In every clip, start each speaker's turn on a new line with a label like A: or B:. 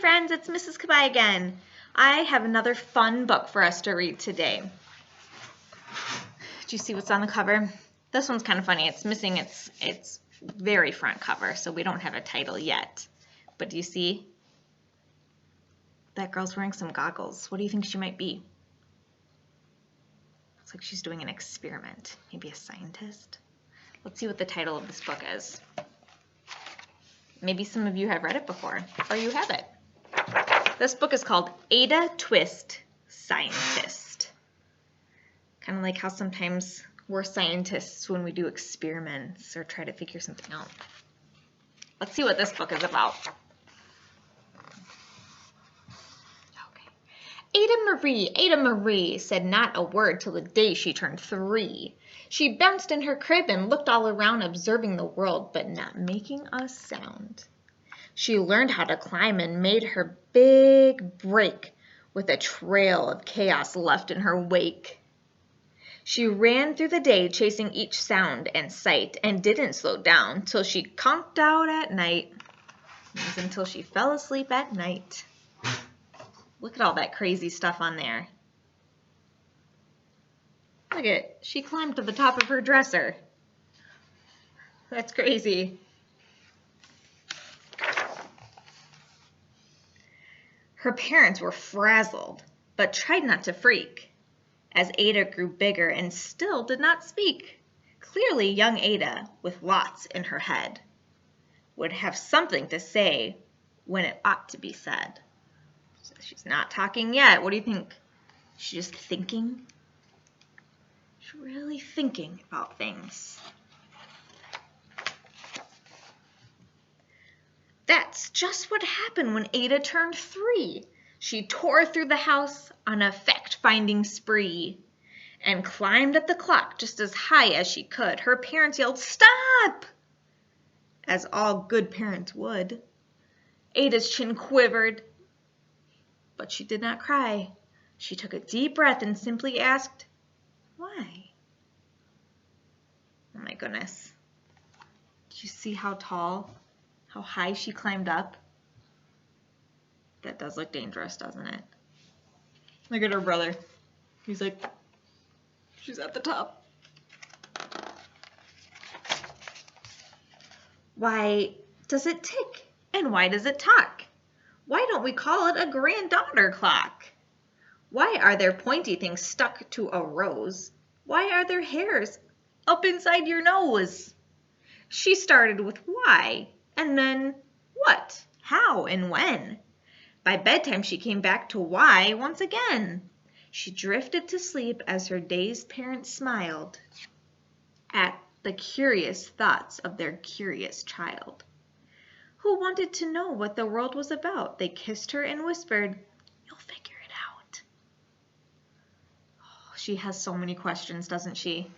A: friends, it's Mrs. Kabai again. I have another fun book for us to read today. Do you see what's on the cover? This one's kind of funny. It's missing its very front cover, so we don't have a title yet. But do you see? That girl's wearing some goggles. What do you think she might be? Looks like she's doing an experiment. Maybe a scientist? Let's see what the title of this book is. Maybe some of you have read it before, or you have it. This book is called Ada Twist, Scientist. Kind of like how sometimes we're scientists when we do experiments or try to figure something out. Let's see what this book is about. Ada Marie said not a word till the day she turned 3. She bounced in her crib and looked all around, observing the world, but not making a sound. She learned how to climb and made her big break with a trail of chaos left in her wake. She ran through the day chasing each sound and sight and didn't slow down till she conked out at night. Means until she fell asleep at night. Look at all that crazy stuff on there. Look at, she climbed to the top of her dresser. That's crazy. Her parents were frazzled, but tried not to freak, as Ada grew bigger and still did not speak. Clearly, young Ada, with lots in her head, would have something to say when it ought to be said. So she's not talking yet. What do you think? She's just thinking? She's really thinking about things. That's just what happened when Ada turned 3. She tore through the house on a fact-finding spree and climbed up the clock just as high as she could. Her parents yelled, "Stop!" as all good parents would. Ada's chin quivered, but she did not cry. She took a deep breath and simply asked, "Why?" Oh my goodness. Do you see how tall, how high she climbed up? That does look dangerous, doesn't it? Look at her brother. He's like, she's at the top. Why does it tick? And why does it talk? Why don't we call it a granddaughter clock? Why are there pointy things stuck to a rose? Why are there hairs up inside your nose? She started with why, and then what, how, and when. By bedtime, she came back to why once again. She drifted to sleep as her dazed parents smiled at the curious thoughts of their curious child, who wanted to know what the world was about. They kissed her and whispered, "You'll figure it out." Oh, she has so many questions, doesn't she?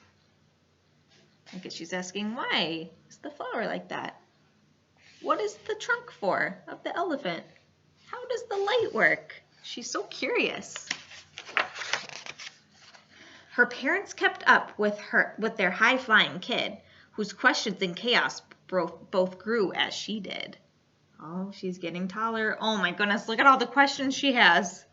A: I guess she's asking, why is the flower like that? What is the trunk for of the elephant? How does the light work? She's so curious. Her parents kept up with their high-flying kid, whose questions and chaos both grew as she did. Oh, she's getting taller. Oh my goodness, look at all the questions she has.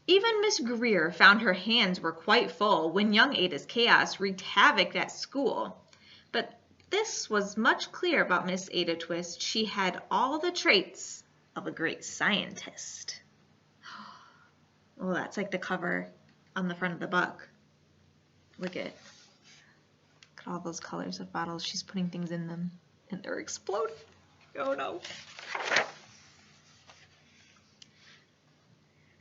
A: Even Miss Greer found her hands were quite full when young Ada's chaos wreaked havoc at school. But this was much clear about Miss Ada Twist. She had all the traits of a great scientist. Oh, that's like the cover on the front of the book. Look at all those colors of bottles. She's putting things in them, and they're exploding. Oh no.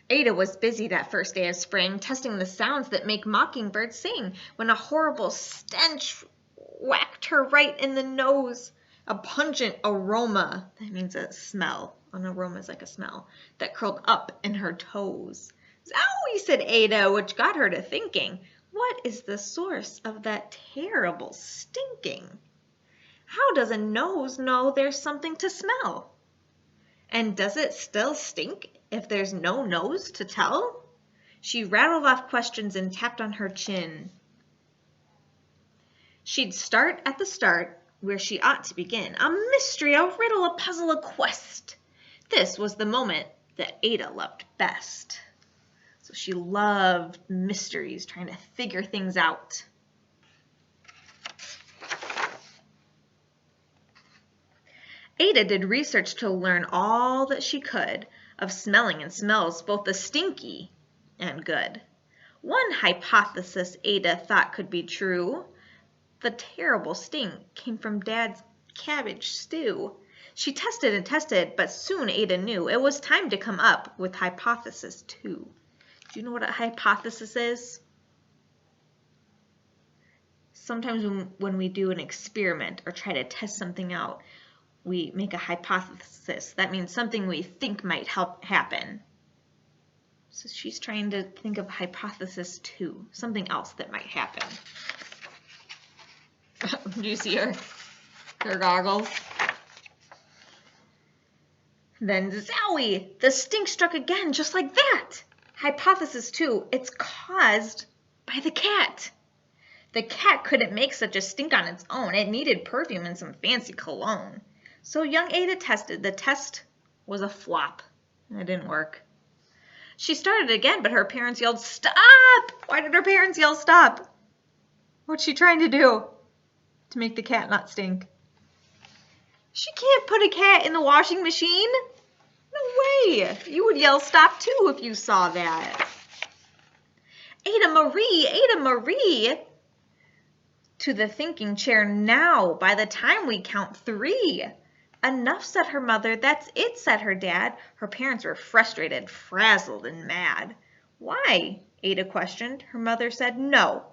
A: Ada was busy that first day of spring, testing the sounds that make mockingbirds sing, when a horrible stench whacked her right in the nose. A pungent aroma, that means a smell, an aroma is like a smell, that curled up in her toes. "Zowie," said Ada, which got her to thinking, what is the source of that terrible stinking? How does a nose know there's something to smell? And does it still stink if there's no nose to tell? She rattled off questions and tapped on her chin. She'd start at the start where she ought to begin. A mystery, a riddle, a puzzle, a quest. This was the moment that Ada loved best. So she loved mysteries, trying to figure things out. Ada did research to learn all that she could of smelling and smells, both the stinky and good. One hypothesis Ada thought could be true. The terrible stink came from Dad's cabbage stew. She tested and tested, but soon Ada knew it was time to come up with hypothesis 2. Do you know what a hypothesis is? Sometimes when we do an experiment or try to test something out, we make a hypothesis. That means something we think might help happen. So she's trying to think of hypothesis 2, something else that might happen. Do you see her goggles? Then zowie! The stink struck again, just like that. Hypothesis 2, it's caused by the cat. The cat couldn't make such a stink on its own. It needed perfume and some fancy cologne. So young Ada tested. The test was a flop. It didn't work. She started again, but her parents yelled, "Stop!" Why did her parents yell stop? What's she trying to do to make the cat not stink? She can't put a cat in the washing machine. No way. You would yell stop too if you saw that. Ada Marie, to the thinking chair now. By the time we count 3. Enough, said her mother. That's it, said her dad. Her parents were frustrated, frazzled, and mad. Why? Ada questioned. Her mother said no.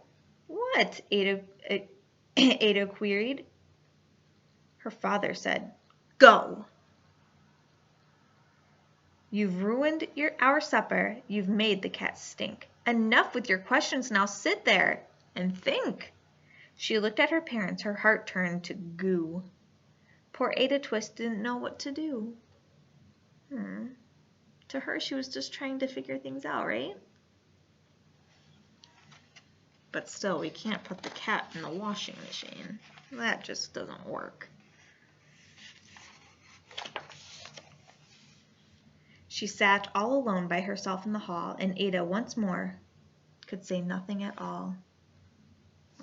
A: What? Ada queried. Her father said, go. You've ruined our supper. You've made the cat stink. Enough with your questions. Now sit there and think. She looked at her parents. Her heart turned to goo. Poor Ada Twist didn't know what to do. To her, she was just trying to figure things out, right? But still, we can't put the cat in the washing machine. That just doesn't work. She sat all alone by herself in the hall, and Ada once more could say nothing at all.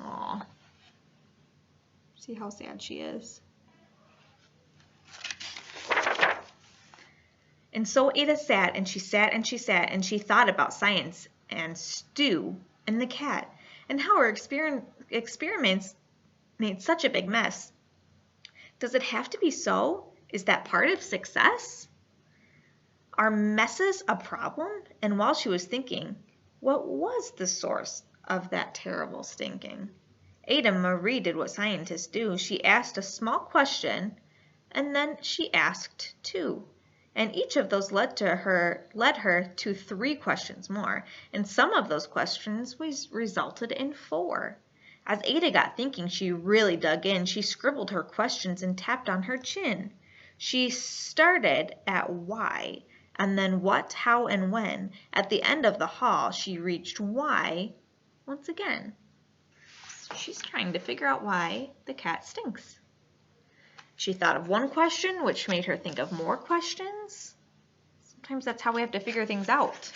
A: Aw. See how sad she is. And so Ada sat, and she sat, and she sat, and she thought about science and stew and the cat, and how her experiments made such a big mess. Does it have to be so? Is that part of success? Are messes a problem? And while she was thinking, what was the source of that terrible stinking? Ada Marie did what scientists do. She asked a small question, and then she asked 2. And each of those led her to 3 questions more. And some of those questions resulted in 4. As Ada got thinking, she really dug in. She scribbled her questions and tapped on her chin. She started at why, and then what, how, and when. At the end of the hall, she reached why once again. She's trying to figure out why the cat stinks. She thought of one question, which made her think of more questions. Sometimes that's how we have to figure things out.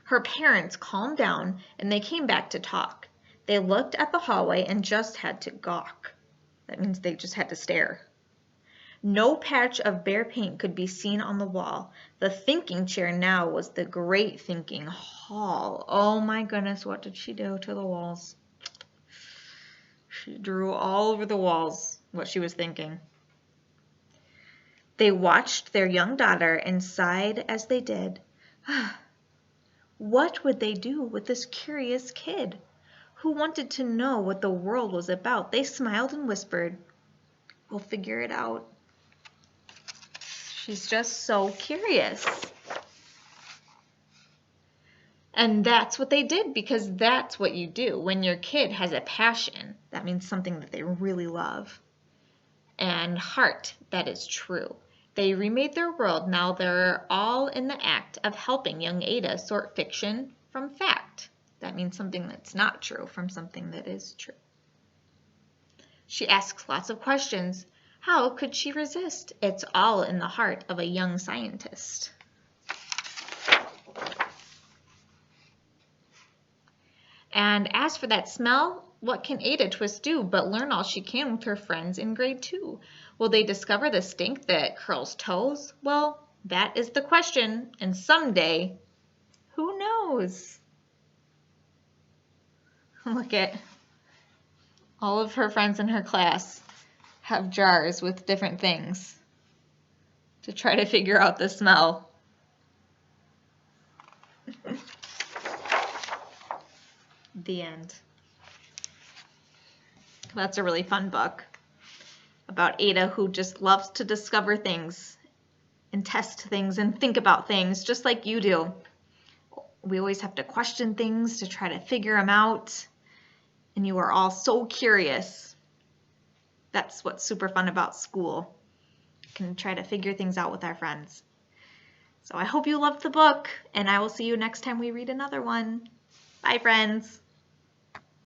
A: Her parents calmed down, and they came back to talk. They looked at the hallway and just had to gawk. That means they just had to stare. No patch of bare paint could be seen on the wall. The thinking chair now was the great thinking hall. Oh my goodness, what did she do to the walls? She drew all over the walls what she was thinking. They watched their young daughter and sighed as they did. What would they do with this curious kid who wanted to know what the world was about? They smiled and whispered, "We'll figure it out." She's just so curious. And that's what they did, because that's what you do. When your kid has a passion, that means something that they really love, and heart that is true. They remade their world. Now they're all in the act of helping young Ada sort fiction from fact. That means something that's not true from something that is true. She asks lots of questions. How could she resist? It's all in the heart of a young scientist. And as for that smell, what can Ada Twist do but learn all she can with her friends in grade 2? Will they discover the stink that curls toes? Well, that is the question, and someday, who knows? Look at all of her friends in her class have jars with different things to try to figure out the smell. The end. That's a really fun book about Ada who just loves to discover things and test things and think about things just like you do. We always have to question things to try to figure them out, and you are all so curious. That's what's super fun about school. We can try to figure things out with our friends. So I hope you loved the book, and I will see you next time we read another one. Bye, friends.